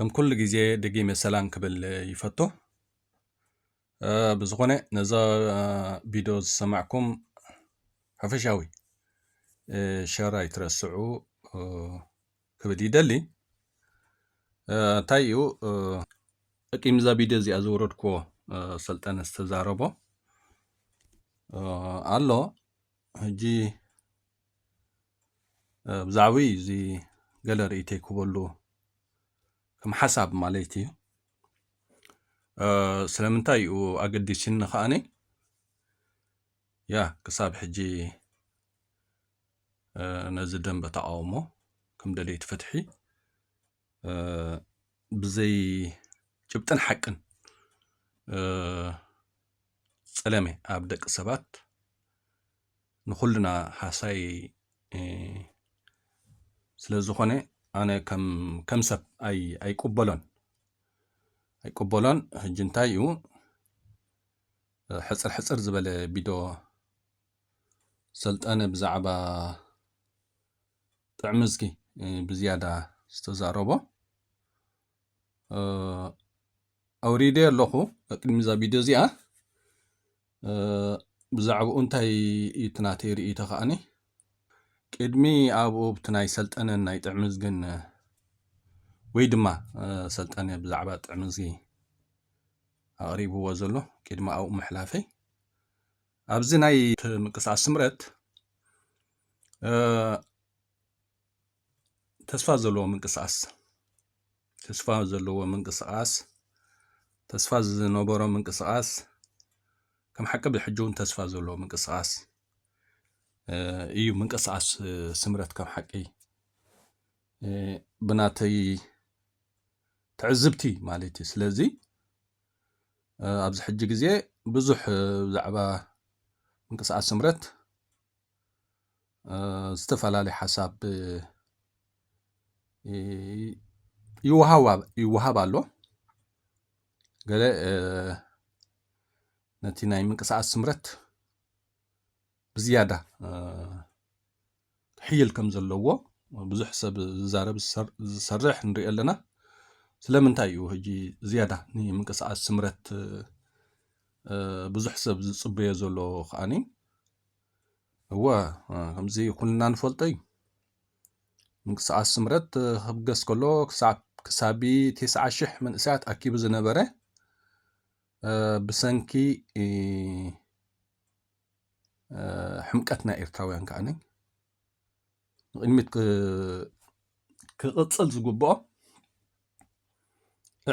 ከም ኩሉ ግዜ ደጊመ ሰላም ክብል ይፈቶ ብዝኾነ ነዛ ቪድዮ ዝሰማዕኩም ሓፈሻዊ ሸር ኣይትረስዑ ክብል ይደሊ እንታይ እዩ ጠቂም ዛ ቪድዮ እዚኣ ዝወረድክዎ ሰልጠነ ዝተዛረቦ ኣሎ ሕጂ ብዛዕባ እዚ ገለ ርእይተይ ክበሉ ከም ሓሳብ ማለት እዩ ስለምንታይ እዩ ኣገዲስኒ ከኣነ ያ ክሳብ ሕጂ ነዚ ደንበ ተቃውሞ ከም ደለይቲ ፍትሒ ብዘይ ጭብጥን ሓቅን ፀለመ ኣብ ደቂ ሰባት ንኩልና ሓሳይ ስለዝኾነ ኣነ ከም ሰብ ኣይቅበሎን ሕጂ እንታይ እዩ ሕፅር ዝበለ ቪድዮ ሰልጠነ ብዛዕባ ጥዕሚ እዝጊ ብዝያዳ ዝተዛረቦ ኣውሪደ ኣለኹ ቅድሚ ዛ ቪድዮ እዚኣ ብዛዕባኡ እንታይ እቲ ናተይ ርእይቶ ከኣኒ ቅድሚ ኣብኡ ብቲ ናይ ሰልጠነን ናይ ጥዕሚ እዝግን ወይ ድማ ሰልጠነ ብዛዕባ ጥዕሚ እዝጊ ኣቕሪብዎ ዘሎ ቅድሚ ኣብኡ መሕላፈይ ኣብዚ ናይ ምንቅስቃስ ስምረት ተስፋ ዘለዎ ምንቅስቃስ ተስፋ ዝነበሮ ምንቅስቃስ ከም ሓቂ ብሕጂ እውን ተስፋ ዘለዎ ምንቅስቃስ እዩ ምንቅስቃስ ስምረት ከም ሓቂ ብናተይ ትዕዝብቲ ማለት እዩ ስለዚ ኣብዚ ሕጂ ግዜ ብዙሕ ብዛዕባ ምንቅስቃስ ስምረት ዝተፈላለዩ ሓሳብ ይወሃብ ኣሎ ገለ ነቲ ናይ ምንቅስቃስ ስምረት ብዝያዳ ክሕይል ከም ዘለዎ ብዙሕ ሰብ ዝዛረብ ዝሰርሕ ንሪኢ ኣለና ስለምንታይ እዩ ሕጂ ዝያዳ ንምንቅስቃስ ስምረት ብዙሕ ሰብ ዝፅበዮ ዘሎ ከኣኒ እወ ከምዚ ኩልና ንፈልጦ እዩ ምንቅስቃስ ስምረት ክብገስ ከሎ ክሳቢ 90,000 መንእሰያት ኣኪቡ ዝነበረ ብሰንኪ ሕምቀት ናይ ኤርትራውያን ከኣኒ ንቅድሚት ክቅፅል ዝግብኦ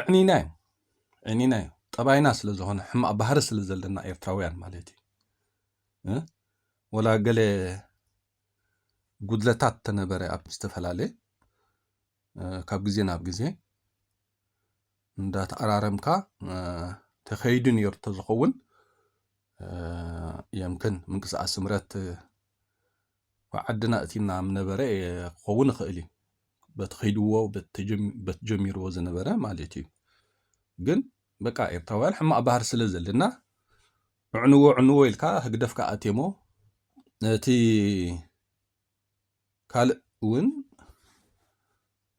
ዕኒና እዩ ጠባይና ስለዝኾነ ሕማቅ ባህሪ ስለ ዘለና ኤርትራውያን ማለት እዩ ወላ ገለ ጉድለታት ተነበረ ኣብ ዝተፈላለየ ካብ ግዜ ናብ ግዜ እንዳተቀራረምካ ተኸይዱ ነይሩ ተዝኸውን የምክን ምንቅስቃስ ስምረት ዓድና እቲና ምነበረ ክኸውን ይኽእል እዩ በቲ ኸይድዎ በቲ ጀሚርዎ ዝነበረ ማለት እዩ ግን በቃ ኤርትራውያን ሕማቅ ባህሪ ስለ ዘለና ዕንዎ ኢልካ ህግደፍካ ኣትሞ እቲ ካልእ እውን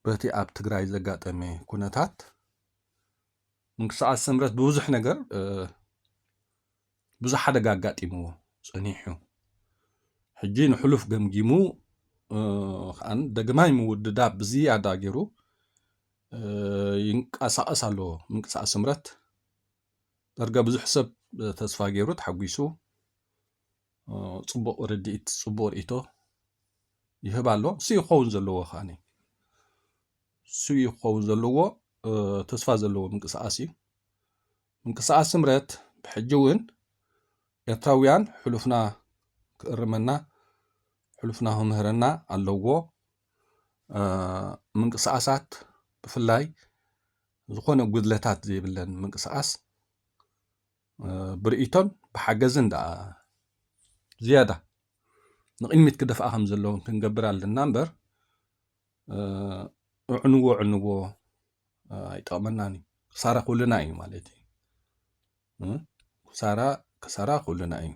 በቲ ኣብ ትግራይ ዘጋጠመ ኩነታት ምንቅስቃስ ስምረት ብብዙሕ ነገር ብዙሕ ሓደጋ ኣጋጢምዎ ፀኒሑ ሕጂ ንሕሉፍ ገምጊሙ ከኣን ደግማይ ምውድዳብ ብዝያዳ ገይሩ ይንቀሳቀስ ኣለዎ ምንቅስቃስ ስምረት ዳርጋ ብዙሕ ሰብ ተስፋ ገይሩ ተሓጒሱ ፅቡቅ ርድኢት ፅቡቅ ርእይቶ ይህብ ኣሎ እሱ ይኸውን ዘለዎ ከኣኒ እሱ ይኸውን ዘለዎ ተስፋ ዘለዎ ምንቅስቃስ እዩ ምንቅስቃስ ስምረት ብሕጂ እውን ኤርትራውያን ሕሉፍና ክእርመና ሕሉፍና ክምህረና ኣለዎ ምንቅስቃሳት ብፍላይ ዝኾነ ጉድለታት ዘይብለን ምንቅስቃስ ብርእይቶን ብሓገዝን ዳ ዝያዳ ንቅድሚት ክደፍኣ ከም ዘለዎ ክንገብር ኣለና እምበር ዕንዎ ኣይጠቕመናን እዩ ክሳራ ኩልና እዩ ማለት እዩ ክሳራ ኩልና እዩ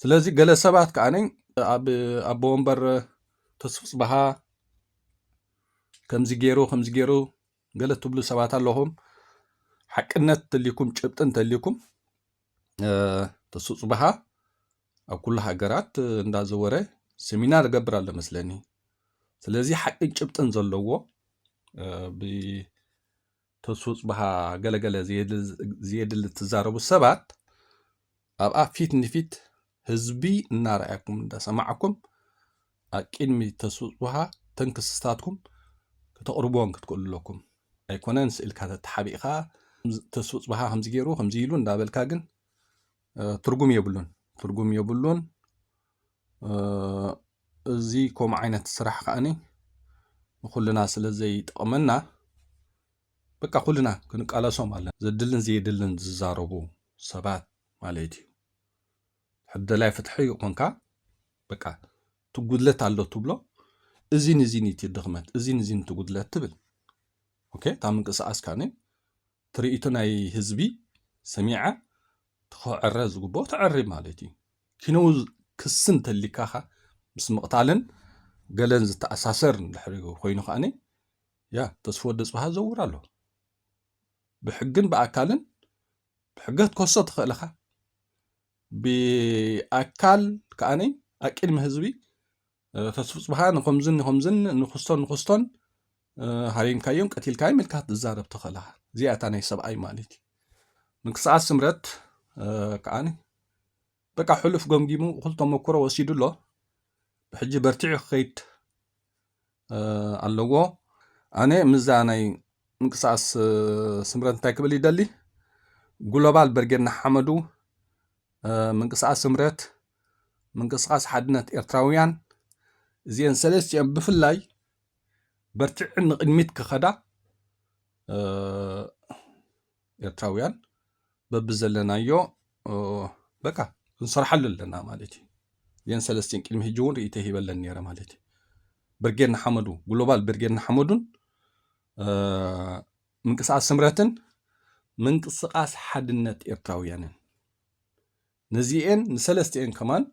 ስለዚ ገለ ሰባት ከኣነ ኣብ ወንበር ተስፍፅባሃ ከምዚ ገይሩ ገለ ትብሉ ሰባት ኣለኹም ሓቅነት ተልይኩም ጭብጥን ተልይኩም ተስፅባሃ ኣብ ኩሉ ሃገራት እንዳዘወረ ሴሚናር ገብር ኣሎ መስለኒ ስለዚ ሓቅን ጭብጥን ዘለዎ ብተስፅባሃ ገለገለ ዝየድል ትዛረቡ ሰባት ኣብኣ ፊት ንፊት ህዝቢ እናርኣያኩም እንዳሰማዓኩም ኣቅድሚ ተስፅባሃ ተንክስታትኩም ከተቕርቦን ክትክእሉ ኣለኩም ኣይኮነን ስእልካ ተሓቢእኻ ተስፅባሃ ከምዚ ገይሩ ከምዚ ኢሉ እንዳበልካ ግን ትርጉም የብሉን እዚ ከምኡ ዓይነት ስራሕ ከዓኒ ንኩልና ስለዘይጠቕመና በቃ ኩልና ክንቃለሶም ኣለና ዘድልን ዘየድልን ዝዛረቡ ሰባት ማለት እዩ ሕደላይ ፍትሒ ይኮንካ በቃ ትጉድለት ኣሎ ትብሎ እዚን እቲ ድኽመት እዚን ትጉድለት ትብል ኦኬ ታም ምንቅስቃስ ካኒ ትርኢቱ ናይ ህዝቢ ሰሚዓ ትኸዕረ ዝግቦ ተዕሪ ማለት እዩ ኪነው ክስን ተሊካኻ ምስ ምቕታልን ገለን ዝተኣሳሰር እንድሕር ኮይኑ ከዓኒ ያ ተስፋ ወደፅባሃ ዘውር ኣሎ ብሕግን ብኣካልን ብሕገት ኮሶ ትኽእልኻ ብኣካል ከዓኒ ኣቅድሚ ህዝቢ ተስፅባሃ ንከምዝን ንክስቶን ሃሪምካዮም ቀቲልካዮም ኢልካ ትዛረብ ትኽእልኻ እዚኣታ ናይ ሰብኣይ ማለት እዩ ምንቅስቃስ ስምረት ከዓኒ በቃ ሕሉፍ ገምጊሙ ኩሉ ተመክሮ ወሲዱ ኣሎ ብሕጂ በርቲዑ ክኸይድ ኣለዎ ኣነ ምዛ ናይ ምንቅስቃስ ስምረት እንታይ ክብል ይደሊ ግሎባል በርጌና ሓመዱ ምንቅስቃስ ስምረት ምንቅስቃስ ሓድነት ኤርትራውያን እዚአን ሰለስቲአን ብፍላይ በርቲዕን ንቅድሚት ክኸዳ ኤርትራውያን በብዘለናዮ በቃ ክንሰርሓሉ ኣለና ማለት እዩ እዚአን ሰለስቲአን ቅድሚ ሕጂ እውን ርእይተ ሂበለን ነይረ ማለት እዩ በርጌና ሓመዱ ግሎባል በርጌና ሓመዱን ምንቅስቃስ ስምረትን ምንቅስቃስ ሓድነት ኤርትራውያንን ነዚአን ንሰለስቲአን ከማን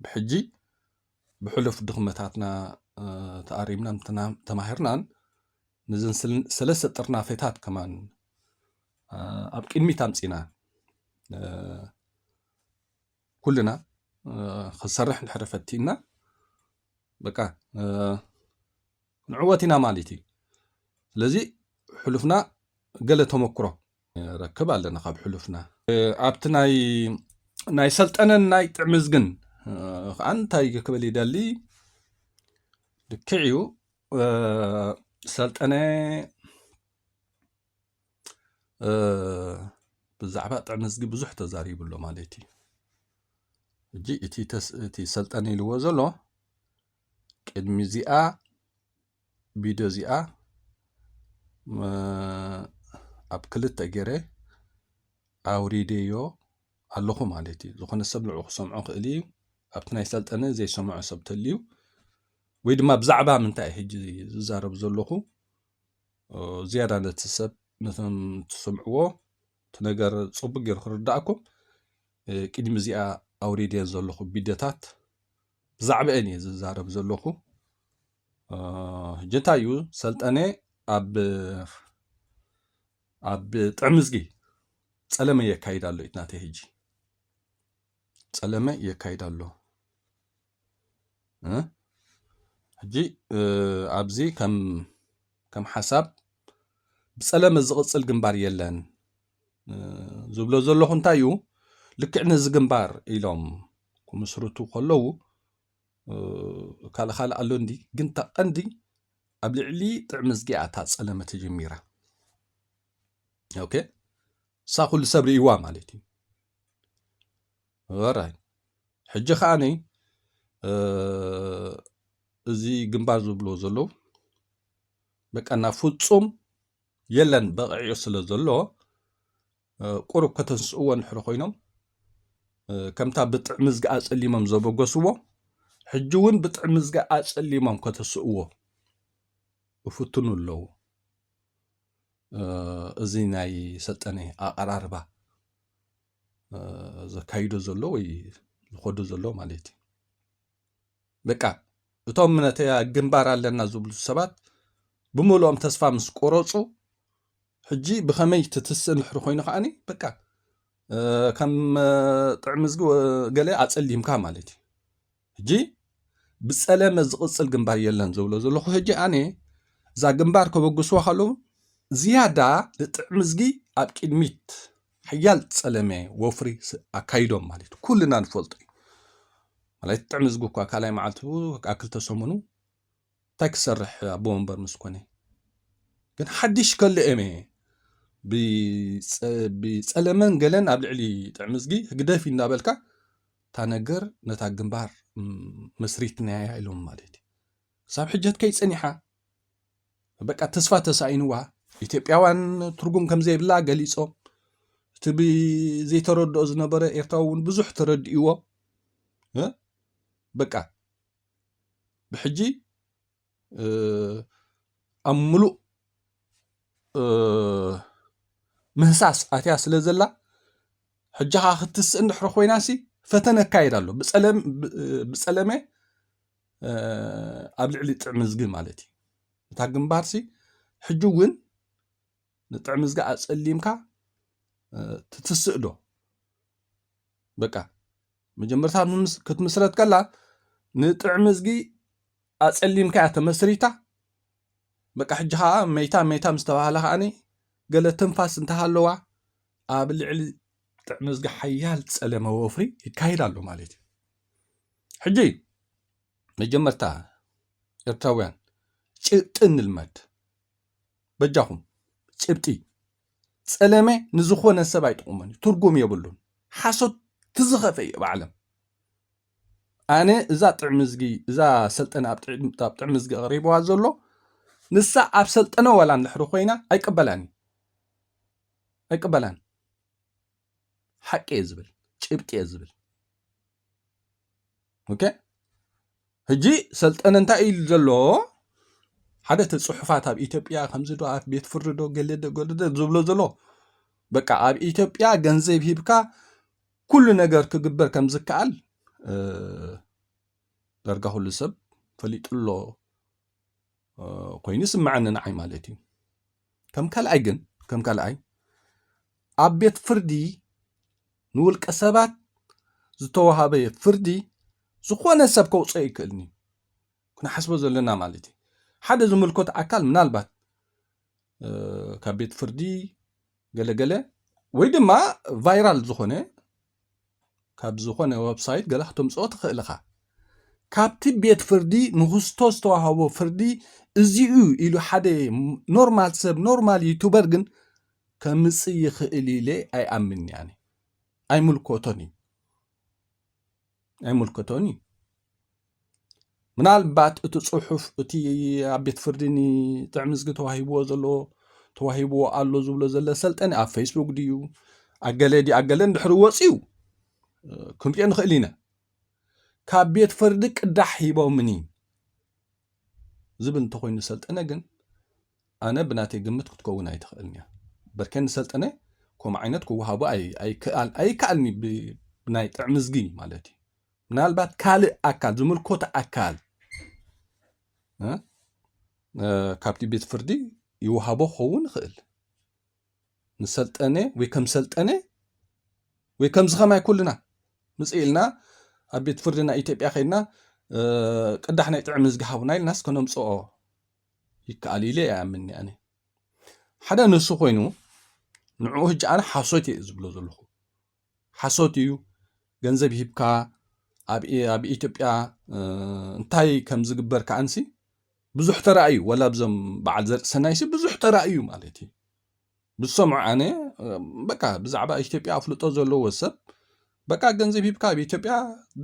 ብሕጂ ብሕሉፍ ድኽመታትና ተኣሪምና ተማሂርናን ነዘን ሰለስተ ጥርናፈታት ከማን ኣብ ቅድሚት ኣምፂና ኩልና ክሰርሕ እንድሕር ፈቲና በቃ ንዕወት ኢና ማለት እዩ ስለዚ ሕሉፍና ገለ ተመክሮ ረክብ ኣለና ካብ ሕሉፍና ኣብቲ ናይ ሰልጠነን ናይ ጥዕምዝግን ከዓ እንታይ ክብል ይደሊ ልክዕ እዩ ሰልጠነ ብዛዕባ ጥዕምዝጊ ብዙሕ ተዛሪቡሎ ማለት እዩ እጂ እቲ ሰልጠነ ኢልዎ ዘሎ ቅድሚ እዚኣ ቪድዮ እዚኣ ኣብ ክልተ ገይረ ኣውሪደዮ ኣለኹ ማለት እዩ ዝኾነ ሰብ ልዑ ክሰምዖ ክእል እዩ ኣብቲ ናይ ሰልጠነ ዘይሰምዖ ሰብ ተልዩ ወይ ድማ ብዛዕባ ምንታይ ሕጂ ዝዛረብ ዘለኹ ዝያዳ ነቲ ሰብ ነቶም ትሰምዕዎ እቲ ነገር ፅቡቅ ገይሩ ክርዳእኩም ቅድሚ እዚኣ ኣውሪድየን ዘለኹ ቪድዮታት ብዛዕባአን እየ ዝዛረብ ዘለኹ ሕጂ እንታይ እዩ ሰልጠነ ኣብ ጥዕምዝጊ ፀለመ የካይድ ኣሎ ኢትናተይ ሕጂ ፀለመ የካይድ ኣሎ ሕጂ ኣብዚ ከም ሓሳብ ብፀለመ ዝቕፅል ግንባር የለን ዝብሎ ዘለኹ እንታይ እዩ ልክዕ ነዚ ግንባር ኢሎም ክምስርቱ ከለዉ ካልእ ኣሎ እንዲ ግን ተቐንዲ ኣብ ልዕሊ ጥዕምዝጊኣ እታ ፀለመ ተጀሚራ ኦኬ እሳ ኩሉ ሰብ ርእይዋ ማለት እዩ ራይ ሕጂ ከዓኒ እዚ ግንባር ዝብሎ ዘለዉ በቃ ናብ ፍፁም የለን በቂዑ ስለ ዘሎ ቁሩብ ከተንስእዎ እንድሕር ኮይኖም ከምታ ብጥዕምዝጊ ኣፀሊሞም ዘበገስዎ ሕጂ እውን ብጥዕምዝጊ ኣፀሊሞም ከተስእዎ እፍትኑ ኣለዉ እዚ ናይ ሰልጠነ ኣቀራርባ ዘካይዶ ዘሎ ወይ ዝኸዱ ዘሎ ማለት እዩ በቃ እቶም ነተያ ግንባር ኣለና ዝብሉ ሰባት بمولهم تسفى مس قرصو حجي بخمي تتسن الحرخوين خاني بقى كم طعمزغو قالي اصليم كمالتي حجي بسلامه زقصل جنبار يلن زبلو زلو حجي اني ዛ ግንባር ከበግስዋ ከለዉ ዝያዳ ልጥዕምዝጊ ኣብ ቅድሚት ሓያል ፀለመ ወፍሪ ኣካይዶም ማለት እዩ ኩልና ንፈልጦ እዩ ማለት ጥዕምዝጊ እኳ ካልኣይ መዓልቲ ኣብ ክልተ ሰሙኑ እንታይ ክሰርሕ ኣቦ ወንበር ምስ ኮነ ግን ሓድሽ ከልእ እመ ብፀለመን ገለን ኣብ ልዕሊ ጥዕምዝጊ ህግደፊ እንዳበልካ እታ ነገር ነታ ግንባር መስሪትናያ ኢሎም ማለት እዩ ሳብ ሕጀት ከይፀኒሓ በቃ ተስፋ ተሳኢንዋ ኢትዮጵያውያን ትርጉም ከም ዘይብላ ገሊጾም እቲ ዘይተረድኦ ዝነበረ ኤርትራውን ብዙሕ ተረዲእዎ በቃ ብሕጂ ኣብ ሙሉእ ምህሳስ ኣትያ ስለ ዘላ ሕጃኻ ክትስእ እንድሕሪ ኮይናሲ ፈተነ ካይድ ኣሎ ብፀለመ ኣብ ልዕሊ ጥዕምዝጊ ማለት እዩ እታ ግንባርሲ ሕጂ እውን ንጥዕምዝጊ ኣፀሊምካ ትትስእ ዶ በቃ መጀመርታ ክትምስረት ከላ ንጥዕምዝጊ ኣፀሊምካ ተመስሪታ በቃ ሕጂኻ ሜታ ምስተባሃለ ከዓኒ ገለ ትንፋስ እንተሃለዋ ኣብ ልዕሊ ጥዕምዝጊ ሓያል ፀለመ ወፍሪ ይካይድ ኣሎ ማለት እዩ ሕጂ መጀመርታ ኤርትራውያን ጭብጢ ንልመድ በጃኹም ጭብጢ ፀለመ ንዝኾነ ሰብ ኣይጥቕመን ትርጉም የብሉን ሓሶት ትዝኸፈ እዩ ብዓለም ኣነ እዛ ጥዕምዝጊ እዛ ሰልጠነ ኣብ ጥዕምዝጊ ቀሪብዋ ዘሎ ንሳ ኣብ ሰልጠነ ወላ እንድሕሪ ኮይና ኣይቅበላኒ ሓቂ እየ ዝብል ጭብጢ እየ ዝብል ኦኬ ሕጂ ሰልጠነ እንታይ ኢሉ ዘሎ ሓደ ተፅሑፋት ኣብ ኢትዮጵያ ከምዚ ዶ ኣብ ቤት ፍርዲ ዶ ገለደ ዝብሎ ዘሎ በቃ ኣብ ኢትዮጵያ ገንዘብ ሂብካ ኩሉ ነገር ክግበር ከም ዝከኣል ዳርጋ ኩሉ ሰብ ፈሊጡሎ ኮይኑ ይስምዓኒ ንዓይ ማለት እዩ ከም ካልኣይ ኣብ ቤት ፍርዲ ንውልቀ ሰባት ዝተዋሃበ ፍርዲ ዝኾነ ሰብ ከውፅኦ ይክእልኒ ክንሓስቦ ዘለና ማለት እዩ ሓደ ዝምልከት ኣካል ምናልባት ካብ ቤት ፍርዲ ገለገለ ወይ ድማ ቫይራል ዝኾነ ካብ ዝኾነ ዌብሳይት ገለ ክትምፅኦ ትኽእል ኢኻ ካብቲ ቤት ፍርዲ ንክስቶ ዝተዋሃቦ ፍርዲ እዚኡ ኢሉ ሓደ ኖርማል ሰብ ኖርማል ዩቱበር ግን ከምፅእ ይኽእል ኢለ ኣይኣምን ያኒ ኣይምልከቶን እዩ ምናልባት እቲ ፅሑፍ እቲ ኣብ ቤት ፍርዲ ጥዕምዝጊ ተዋሂብዎ ኣሎ ዝብሎ ዘለ ሰልጠነ ኣብ ፌስቡክ ድዩ ኣገለ እንድሕሪ ወፅዩ ክንሪኦ ንኽእል ኢና ካብ ቤት ፍርዲ ቅዳሕ ሂቦምኒ ዝብል እንተኮይኑ ሰልጠነ ግን ኣነ ብናተይ ግምት ክትከውን ኣይትኽእልኒ እያ በርከን ሰልጠነ ከምኡ ዓይነት ክወሃቦ ኣይከኣልኒ ብናይ ጥዕምዝጊ ማለት እዩ ምናልባት ካልእ ኣካል ዝምልከቶ ኣካል ካብቲ ቤት ፍርዲ ይወሃቦ ክኸውን ይኽእል ንሰልጠነ ወይ ከም ሰልጠነ ወይ ከም ዝኸማይ ኩልና ምፅእ ኢልና ኣብ ቤት ፍርዲ ናይ ኢትዮጵያ ከይድና ቅዳሕ ናይ ጥዕምዝጊ ሃቡና ኢልናስ ከነምፅኦ ይከኣል ኢለ ኣይኣምኒ ኣነ ሓደ ንሱ ኮይኑ ንዕኡ ሕጂ ኣነ ሓሶት እየ ዝብሎ ዘለኹ ሓሶት እዩ ገንዘብ ሂብካ ኣብ ኢትዮጵያ እንታይ ከም ዝግበር ከኣንሲ ብዙሕ ተራእዩ ወላ ብዞም በዓል ዘርኢ ሰናይሲ ብዙሕ ተራእዩ ማለት እዩ ብሰምዑ ኣነ በቃ ብዛዕባ ኢትዮጵያ ኣፍልጦ ዘለዎ ሰብ በቃ ገንዘብ ሂብካ ኣብ ኢትዮጵያ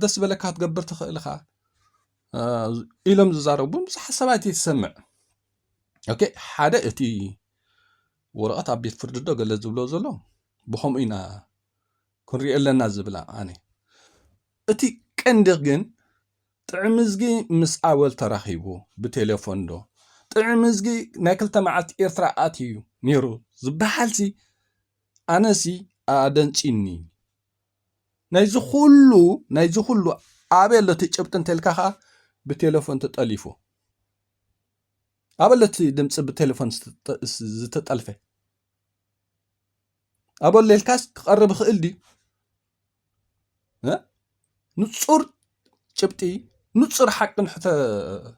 ደስ በለካ ትገብር ትኽእል ኢኻ ኢሎም ዝዛረቡ ብዙሓት ሰባት ይሰምዕ ኦኬ ሓደ እቲ ወረቐት ኣብ ቤት ፍርዲ ዶ ገለ ዝብሎ ዘሎ ብከምኡ ኢና ክንሪኦ ኣለና ዝብላ ኣነ እቲ ቀንዲ ግን ጥዕምዝጊ ምስ ኣወል ተራኺቡ ብቴሌፎን ዶ ጥዕምዝጊ ናይ ክልተ መዓልቲ ኤርትራ ኣትዩ ነይሩ ዝበሃልሲ ኣነሲ ኣደንፂኒ ናይዚ ኩሉ ኣበየ ኣሎ እቲ ጭብጢ እንተልካ ከዓ ብቴሌፎን ተጠሊፉ أبلت دمت بالتليفون زتطلفه أبل للكاس قرب خيل دي نتصور شبتي نتصور حق حتى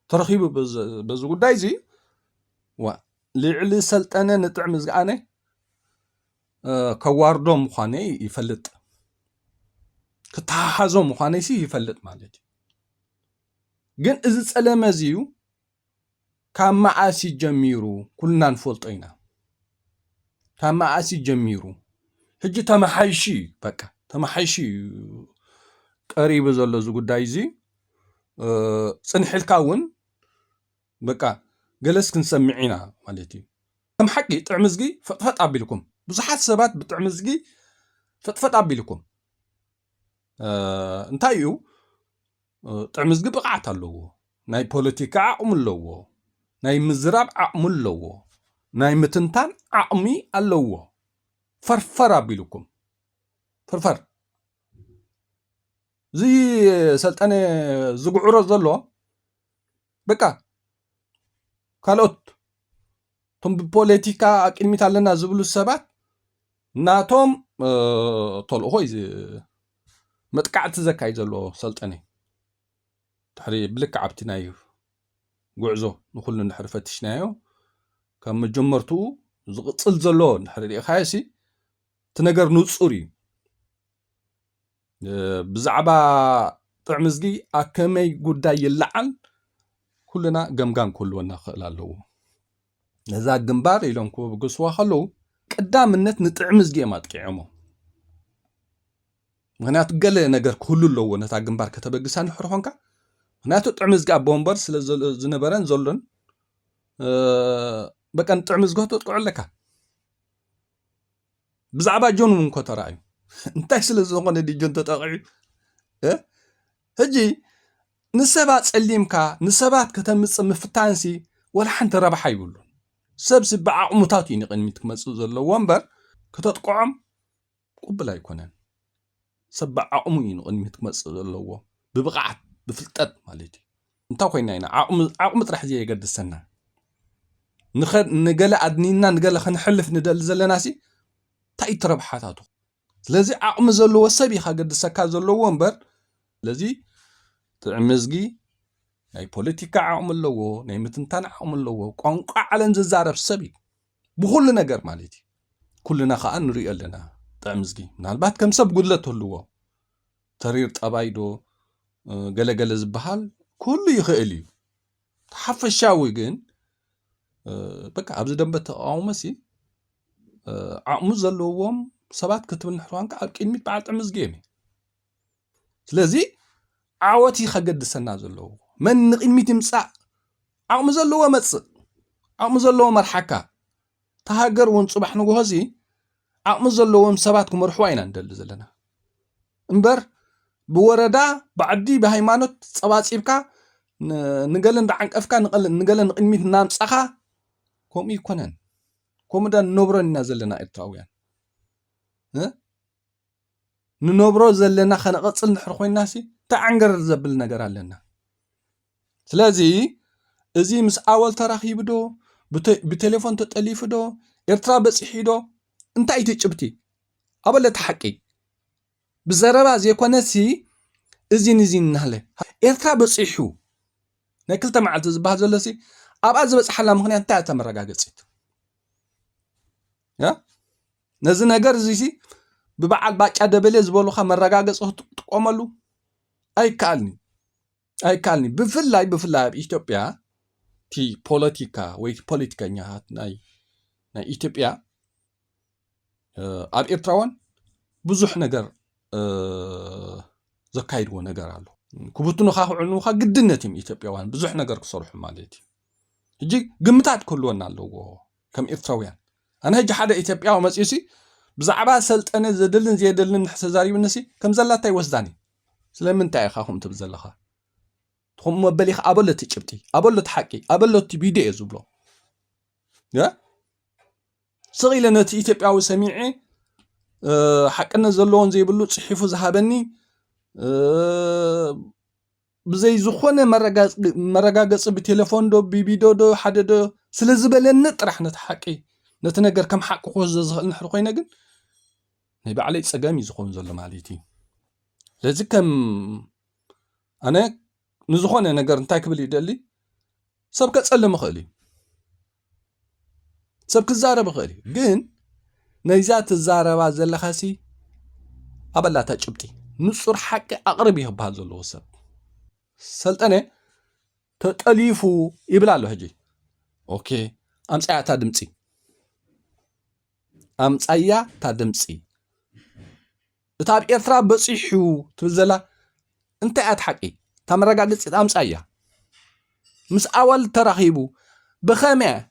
ترخيبه بز قداي زي ولعلي سلطنة نطعمز أنا كواردوم مخاني يفلت كتحازوم مخاني سي يفلت مالتي جن إذا سلام زيو كان معاسي جميرو كلنا نفلطينا كان معاسي جميرو هجي تمحيشي بقى تمحيشي قريب زلو زو قداي زي صنحلكاون بقى جلس كنسمعينا مالتي كم حقي طعمزقي فطفط ابيلكم بزحات سبات بطعمزقي فطفط ابيلكم انتايو طعمزقي بقعت اللو ناي بوليتيكا عقم اللو ناي مزراب عقم اللو ناي متنتان عقمي اللو فرفر ابيلكم فرفر زي سلطنه زقعره زلو بقى ካልኦት ቶም ብፖለቲካ አቅድሚት ኣለና ዝብሉ ሰባት ናቶም ተልእኮ መጥቃዕቲ ዘካይ ዘሎ ሰልጠነ ድሕሪ ብልክ ዓብቲ ናይ ጉዕዞ ንኩሉ እንድሕር ፈትሽናዮ ካብ መጀመርቱ ዝቕፅል ዘሎ እንድሕር ሪኢኻሲ እቲ ነገር ንፁር እዩ ብዛዕባ ጥዕምዝጊ ኣከመይ ጉዳይ ይለዓል ኩልና ገምጋም ኩልወና ክእል ኣለዎ ነዛ ግንባር ኢሎም ክብግስዋ ከለው ቀዳምነት ንጥዕምዝጊ ማጥቂዖሞ ምክንያቱ ገለ ነገር ኩሉ ኣለዎ ነታ ግንባር ከተበግሳ ንሕር ኮንካ ምክንያቱ ጥዕምዝጊ ኣቦንበር ስለ ዝነበረን ዘሎን በቀን ጥዕምዝጊ ተጥቅዑለካ ብዛዕባ ጆን ውን ከተራእዩ እንታይ ስለ ዝኾነ ጆን ተጠቂዑ ሕጂ ንሰባት ጸሊምካ ንሰባት ከተምጽ ምፍታንሲ ወላ ሓንቲ ረብሓ ይብሉ ሰብስ ብዓቕሙታት ይንቅድሚት ክመጽእ ዘለዎ እምበር ከተጥቅዖም ቁብል ኣይኮነን ሰብ ዓቕሙ ይንቅድሚት ክመጽእ ዘለዎ ብብቕዓት ብፍልጠት ማለት እዩ እንታይ ኮይና ኢና ዓቕሙ ጥራሕ የገድሰና ንገለ ኣድኒና ንገለ ክንሕልፍ ንደል ዘለናሲ እንታይ ትረብሓታቱ ስለዚ ዓቕሙ ዘለዎ ሰብ ኢኻ ገድሰካ ዘለዎ እምበር ስለዚ ጥዕምዝጊ ናይ ፖለቲካ ዓቕሙ ኣለዎ ናይ ምትንታን ዓቕሙ ኣለዎ ቋንቋ ዓለም ዝዛረብ ሰብ እዩ ብኩሉ ነገር ማለት እዩ ኩልና ከዓ ንሪኦ ኣለና ጥዕምዝጊ ምናልባት ከም ሰብ ጉድለት ኣለዎ ተሪር ጠባይዶ ገለገለ ዝበሃል ኩሉ ይኽእል እዩ ተሓፈሻዊ ግን በቃ ኣብዚ ደንበ ተቃውሞሲ ዓቕሙ ዘለዎም ሰባት ክትብል ንሕርዋንካ ኣብ ቅድሚት በዓል ጥዕምዝጊ እዮም ስለዚ ዓወቲ ከገድሰና ዘለዎ መን ንቅድሚት ይምፃእ ዓቕሚ ዘለዎ መፅእ ዓቕሚ ዘለዎ መርሓካ ተሃገር ውን ፅባሕ ንግሆዚ ዓቕሚ ዘለዎም ሰባት ክመርሕዋ ኢና ንደሊ ዘለና እምበር ብወረዳ ብዓዲ ብሃይማኖት ፀባፂብካ ንገለ እንዳዓንቀፍካ ንገለ ንቅድሚት እናምፃኻ ከምኡ ይኮነን ከምኡ ዳ ንነብሮ ኢና ዘለና ኤርትራውያን ንነብሮ ዘለና ከነቐፅል ንሕር ኮይናሲ ተዓንገር ዘብል ነገር ኣለና ስለዚ እዚ ምስ ኣወል ተራኺቡ ዶ ብቴሌፎን ተጠሊፉ ዶ ኤርትራ በፂሑ ዶ እንታይ ትጭብቲ ኣበለ ተሓቂ ብዘረባ ዘይኮነሲ እዚን እናለ ኤርትራ በፂሑ ናይ ክልተ መዓልቲ ዝበሃል ዘሎሲ ኣብኣ ዝበፅሓላ ምክንያት እንታይ ተመረጋገፂት ነዚ ነገር እዚ ብበዓል ባጫ ደበሌ ዝበሉካ መረጋገፂ ክትጥቀመሉ ኣይካልኒ ብፍላይ ኣብ ኢትዮጵያ ቲ ፖለቲካ ወይ ፖለቲከኛታት ናይ ኢትዮጵያ ኣብ ኤርትራውን ብዙሕ ነገር ዘካይድዎ ነገር ኣሎ ክቡትኑኻ ክዕኑኻ ግድነት እዮም ኢትዮጵያውያን ብዙሕ ነገር ክሰርሑ ማለት እዩ ሕጂ ግምታት ክህልወና ኣለዎ ከም ኤርትራውያን ኣነ ሕጂ ሓደ ኢትዮጵያዊ መፅዩሲ ብዛዕባ ሰልጠነ ዘደልን ዘየደልን ተዛሪብነሲ ከም ዘላታ ይወስዳኒ ስለምንታይ ኢኻ ከምኡ ትብል ዘለኻ ትኹም መበሊኻ ኣበለቲ ጭብጢ ኣበለቲ ሓቂ ኣበለቲ ቪድዮ ዝብሎ ስቂለ ነቲ ኢትዮጵያዊ ሰሚዐ ሓቅነት ዘለዎን ዘይብሉ ፅሒፉ ዝሃበኒ بزي زخونة مرقاقص بتليفون دو بفيديو دو حدا دو سلزبلن نطرح نتحقي نتنقر كم حق خوز زخل نحر خوينا قن نيبا علي تسقامي زخون زل ماليتي لذي كم أنا نزخونة نقر انتاك بلي دالي سبك تسألم خالي سبك الزارة خالي قن نيزات الزارة وازل خاسي أبلا تجبتي نصر حق أقربيه بهذا الوسط سلطنة تتأليفو يبلالو هجي اوكي أمسايا تادمتي أمسايا تادمتي تاب إثرا بصيحو تبزلا انت أتحقي تامرقا قلت أمسايا مس أول تراخيبو بخامع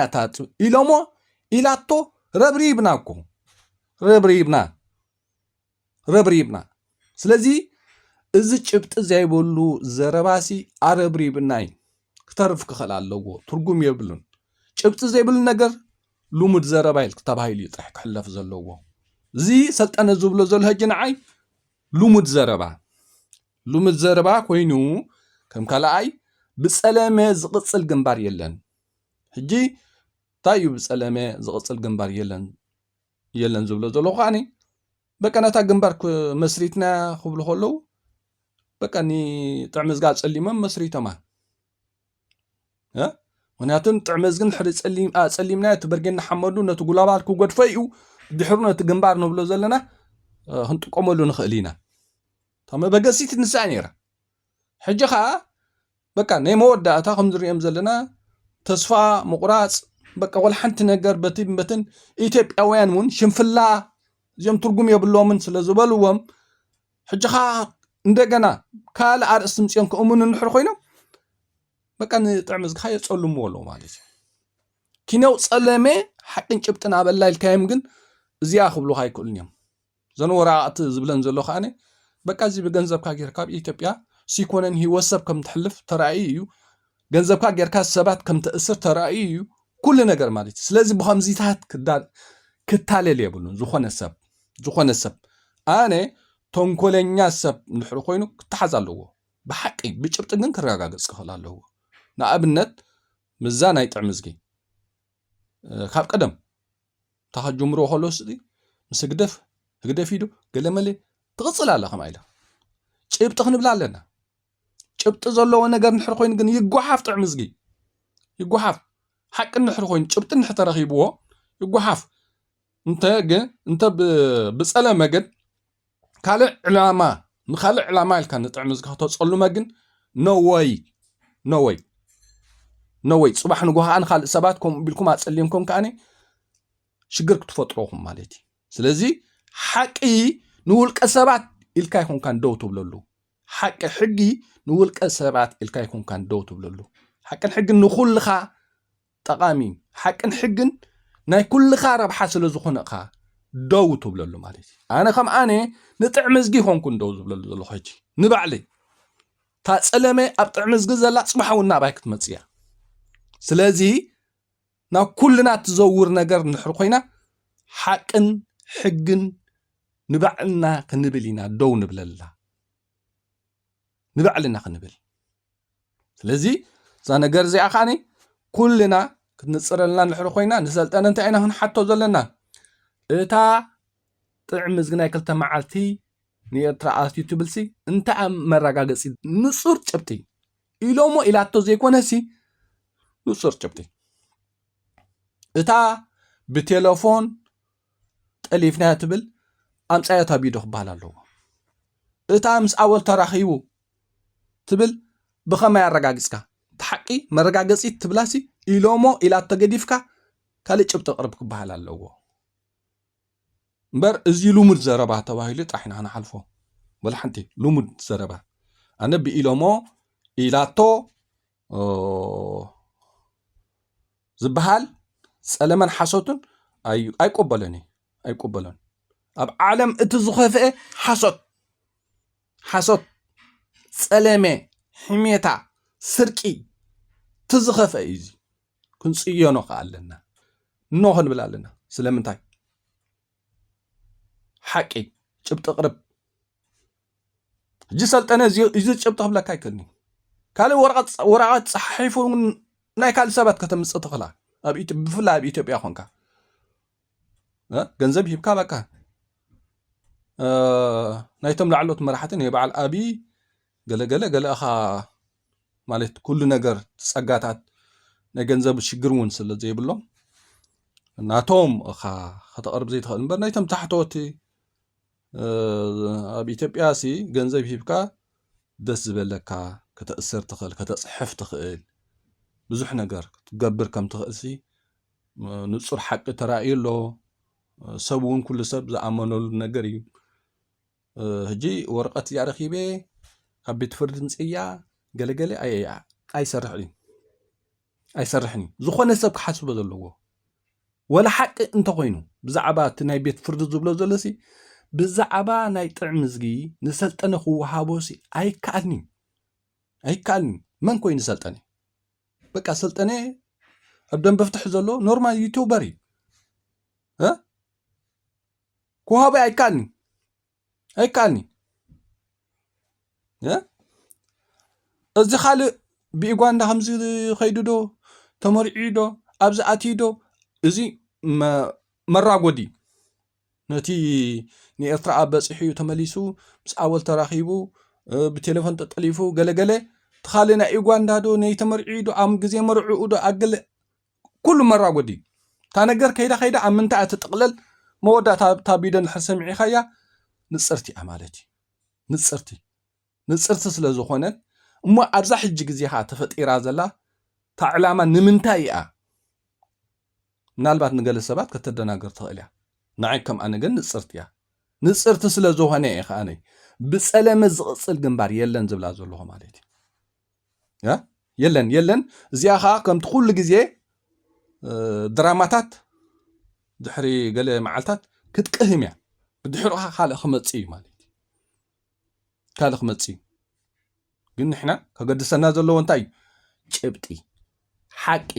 تاتو إلومو إلاتو ربريبناكو ربريبنا سلازي إذا شبت زيبولو زرباسي ربريبناي كترف كخل على ترجم يبلون شبت زيبول نجر لومد زربايل كتاب هاي اللي تحك حلف زلوه زي سلت أنا زبلو زل هجنعي لومد زربا كوينو كم كلاي بسلامة زقصل جنبار يلن هجي تايو بسلامة زقصل جنبار يلن زبلو زلو خاني بكنا تا جنبار مسريتنا خبلو خلو بكني تعمز قاعد تسليما مسريته ما ها وناتن تعمز جن حد تسليمنا تبرجنا حمدو نتقول بالكو قد فيو دحرنا تجنبار نبلو زلنا هنت قملو نخلينا تما بقسيت نسانيرا حجخا بكا نيمودا تا خمزريم زلنا تصفى مقراص بكا ولا حنت نجر بتن ኢትዮጵያውያን ምን ሽንፍላ ጀም ትርጉም የብሎምን ስለዝበልዎም ሕጅኻ እንደገና ካል አርስም ጽዮን ከኡምን ንሕር ኮይኖም በቃ ንጥዕምዝ ካየ ጸልሙ ወሎ ማለት ኪነው ጸለመ ሐቅን ጭብጥና በላይል ካይም ግን እዚያ ክብሉ ሃይኩልኝም ዘንወራአት ዝብለን ዘሎ ኻኔ በቃ እዚ በገንዘብ ካጌርካ ኢትዮጵያ ሲኮነን ህይወሰብ ከም ትሕልፍ ተራእይ እዩ ገንዘብ ካጌርካ ሰባት ከም ተእስር ተራእይ እዩ ኩሉ ነገር ማለት ስለዚህ በኸምዚታት ክታለል የብሉን ዝኾነ ሰብ ኣነ ተንኮለኛ ሰብ ንሕር ኮይኑ ክትሓዝ ኣለዎ ብሓቂ ብጭብጥ ግን ክረጋገጽ ክኽእል ኣለዎ ንኣብነት ምዛ ናይ ጥዕምዝጊ ካብ ቀደም ተኸጅምሮ ኸሎስ ምስ ህግደፍ ሂዱ ገለመለ ትቕጽል ኣለ ኸም ኢላ ጭብጥ ክንብላ ኣለና ጭብጥ ዘለዎ ነገር ንሕር ኮይኑ ግን ይጓሓፍ ጥዕምዝጊ ይጓሓፍ حق النحر خوين شبت النحر ترخيبوه يقحف انت بسأله مجد كالع علامة نخالع علامة كان نتعمز كهتو تصلو مجن no way صباح نقولها أنا خال سباتكم بالكم هتسلمكم كأني شجرك تفطروهم مالتي سلزي حقي نقول كسبات الكاي يكون كان دوتو بلولو حقي نقول كسبات الكاي يكون كان دوتو بلولو حق الحق نقول لخا تقامين حقن حقن ناي كل خارب حاسل زخنقها دو تبللو مالتي انا خم اني نطعمزغي هونكن دو زبللو حجي نبعلي تاصلمه اب طعمزغ زلا صبحونا بايك تمصيا سلازي نا كلنا تزور ነገር نحر خوينا حقن حقن نبعلنا كنبلينا دو نبللا نبعلنا كنبل سلازي ዛ ነገር زي اخاني كلنا كنصرلنا نحر خوينا نسلطن انت اينا حتى زلنا اتا طعمز غناي كلتا معالتي نيترا اتي تبلسي انت مرغاغصي نصر چبتي إلومو إلاتو زي كونسي نصر چبتي اتا بتليفون تليفنا تبل امصايتا بيدو خبالالو اتا امس اول تراخيبو تبل بخما يرغاغصكا تحقي مرغاغصي تبلاسي إلومو إلا تجديفكا كالي چبت قربك بحال اللو بر ازي لومد زربا تواهيلي طحنا انا حلفو ولا حنتي لومد زربا انا بإلومو إلا تو زبحال سلمان حسوتن اي قبلني اب عالم اتزخفه حسوت سلامه حميتا سرقي تزخفه ايزي كنصيونو قالنا نوهن بلالنا سلامنتاي حقي چبط قرب جي سلطنة يزيد شبط قبل كايكلني كالي ورقات صحيفون ناي كالي سبات كتمس تخلا بفلا بإثيوبيا خونكا ገንዘብ ሂብካ በቃ ናይቶም ላዕሎት መራሕትን የበዓል አብይ ገለ አኻ ማለት ኩሉ ነገር ፀጋታት ናይ ገንዘብ ሽግር እውን ስለ ዘይብሎም ናቶም አኻ ከተቕርብ ዘይትኽእል እምበር ናይቶም ታሕተወቲ ኣብ ኢትዮጵያ ሲ ገንዘብ ሂብካ ደስ ዝበለካ ከተእስር ትኽእል ከተፅሕፍ ትኽእል ብዙሕ ነገር ክትገብር ከም ትኽእል ሲ ንጹር ሓቂ ተራእዩ ኣሎ ሰብ እውን ኩሉ ሰብ ዝኣመነሉ ነገር እዩ ሕጂ ወረቐት እያ ረኺበ ካብ ቤት ፍርዲ ምፅያ ገለገለ ኣይሰርሕኒ ዝኾነ ሰብ ክሓስቦ ዘለዎ ወላ ሓቂ እንተኮይኑ ብዛዕባ እቲ ናይ ቤት ፍርዲ ዝብሎ ዘሎሲ ብዛዕባ ናይ ጥዕሚ ዝጊ ንሰልጠነ ክወሃቦሲ ኣይከኣልኒ መን ኮይኑ ሰልጠነ በቃ ሰልጠነ ኣብ ደንበ ፍትሕ ዘሎ ኖርማል ዩቲዩበር እዩ كوهابي أيكالني أزي خالق بيقوان دا همزي خيدو دو تمرعي دو أبز آتي دو أزي مراغودي نتي ني إرتراء بسيحيو تمليسو بس أول تراخيبو بتليفون تطليفو غلغلي تخالينا إيقوان دا دو ني تمرعي دو أم غزي مرعو دو أقل كل مراغودي تانقر كيدا أم منتع تتقلل مودة تابيدن الحسمعي خيا نصرتي أمالتي نصرتي سلازوخونن أما أبزح الجيزيها تفتيرا زلا تعلامة نمنتايئة نالبات نقل السبات كتدناقر تغليا نعيكم أنا قل نصرتي سلازوخوني إخاني بسألة مزغصل جنبار يلن زبلازو الله مالتي يلن زياها كم تقول لجزيه دراماتات دحري قال معلتات كتقهم يعني بدحرها خالق خمصي مالتي خالق خمصي قلنا احنا كقدسنا زلو انتاي ጭብጢ ሓቂ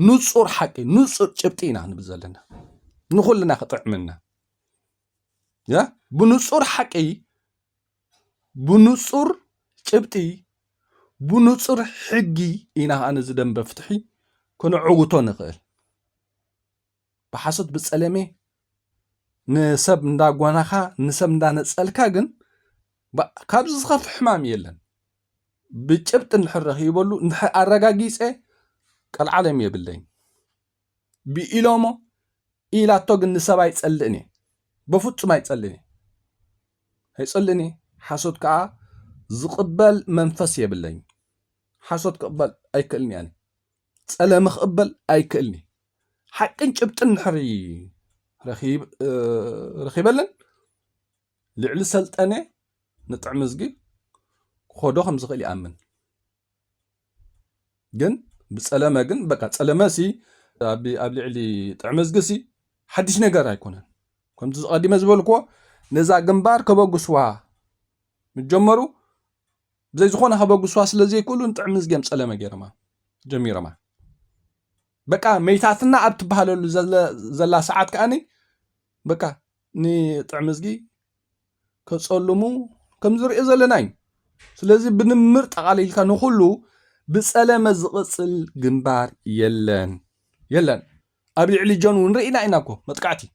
ንጹር ጭብጢና ንብዘለና ንኹልና ክጥዕምና ያ ብንጹር ሓቂ ብንጹር ጭብጢ ብንጹር ሕጊ ኢና ኣነ ዝደንበ ፍትሒ ክንዕውቶ ንኽእል بحسد بتسلمي نسب ندا غوناخا نسب ندا نصلكا ግን ካብዚ ዝኸፍ ሕማም የለን ብጭብጥ ንሕረኽ ይበሉ ንሓረጋጊፀ ቀልዓለም የብለኝ ብኢሎሞ ኢላቶ ግን ንሰብ ኣይጸልእኒ በፍጹም ኣይጸልእኒ ሓሶት ከዓ ዝቕበል መንፈስ የብለኝ ሓሶት ክቕበል ኣይክእልኒ ኣነ ጸለመ ክቕበል ኣይክእልኒ حقن ጭብጥን ንሕሪ ረኺበለን ልዕሊ ሰልጠነ ንጥዕሚ ዝጊ ክኾዶ ከም ዝኽእል ይኣምን ግን ብጸለመ ግን በቃ ጸለመሲ ኣብ ልዕሊ ጥዕሚ ዝጊሲ ሓድሽ ነገር ኣይኮነን ከምቲ ዝቐዲመ ዝበልክዎ ነዛ ግንባር ከበግስዋ ምጀመሩ ብዘይ ዝኾነ ከበግስዋ ስለዘይክእሉ ንጥዕሚ ዝጊም ጸለመ ገይረማ ጀሚረማ بقى ميتاتنا أبت بحالو زلا ساعات كأني بقى ني تعمزجي كصلمو كم زر إزلناي سلازي بنمر تقاليل كانوا كله بسلامة زقصل جنبار يلن أبي علي جون ونرينا إناكو متقعتي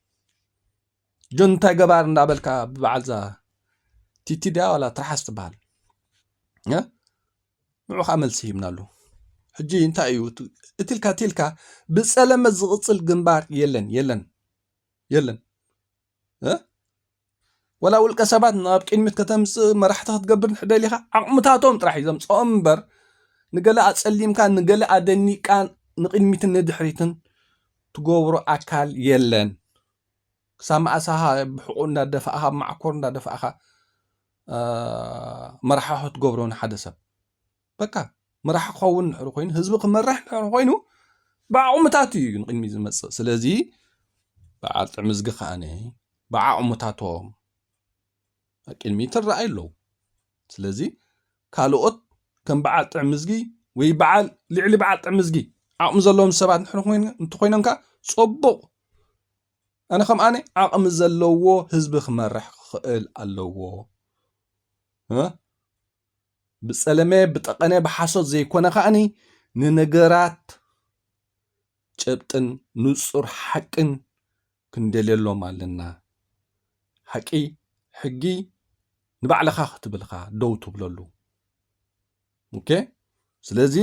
جون تاجبار نابلكا بعزا تيدا ولا تحست بحال يا معو عمل سيم نالو حجي انت ايو تلكا بسلامة زغصل جنبار يلن ولا اول كسبات ناب كلمه كتمس مرحتها تقبر حدا ليها عقمتاتهم طرح يزم صمبر نقلا اصليم كان نقلا ادني كان نقيميت ندحريتن تغبرو اكال يلن سامع اسها بحقوقنا دفعها معكورنا دفعها مرحه تغبرون حدث بكا مرح خون خوين حزب كمرح خوينو بعمتاتي نقيمي زمص سلازي بعد عمزق خاني بعمتاتهم كلمه الرأي له سلازي كالوت كم بعد عمزقي وي بعد لعلي بعد عمزقي عقم زلهم سبات نحن خوين انت خويننكا صبق انا خم اني عقم زلوو حزب كمرح خئل اللوو ብጸለመ ብጠቐነ ብሓሶት ዘይኮነ ከዓኒ ንነገራት ጭብጥን ንጹር ሓቅን ክንደልየሎም ኣለና። ሓቂ ሕጊ ንባዕልኻ ክትብልካ ደው ትብለሉ። ኦኬ ስለዚ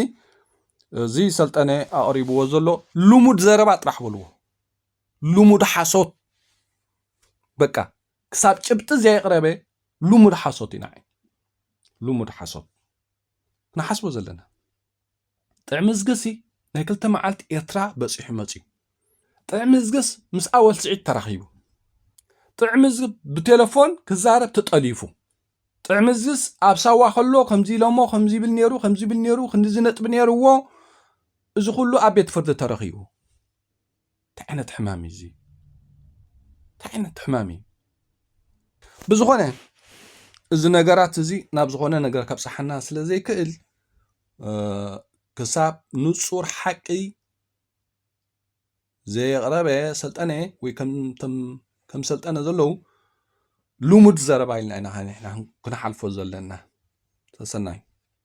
እዚ ሰልጠነ ኣቕሪብዎ ዘሎ ልሙድ ዘረባ ጥራሕ በልዎ ልሙድ ሓሶት በቃ ክሳብ ጭብጢ ዘየቕረበ ልሙድ ሓሶት ኢና ልሙድ ሓሶት ክነሓስቦ ዘለና ጥዕሚ ዝገሲ ናይ 2 መዓልቲ ኤርትራ በፂሑ መፅዩ ጥዕሚ ዝገስ ምስ ኣወል ስዒት ተራኺቡ ጥዕሚ ዝገስ ብቴሌፎን ክዛረብ ተጠሊፉ ጥዕሚ ዝገስ ኣብ ሳዋ ከሎ ከምዚ ኢሎሞ ከምዚ ብል ነይሩ ክንዲ ዝነጥብ ነይሩዎ እዚ ኩሉ ኣብ ቤት ፍርዲ ተረኺቡ እንታይ ዓይነት ሕማም እዩ እዚ እንታይ ዓይነት ሕማም እዩ ብዝኾነ እዚ ነገራት እዚ ናብ ዝኾነ ነገር ካብፅሓና ስለ ዘይክእል ክሳብ ንጹር ሓቂ ዘየቕረበ ሰልጠነ ወይ ከም ሰልጠነ ዘለው ልሙድ ዘረባ ኢልና ኢና ንሕና ክነሓልፎ ዘለና ተሰናይ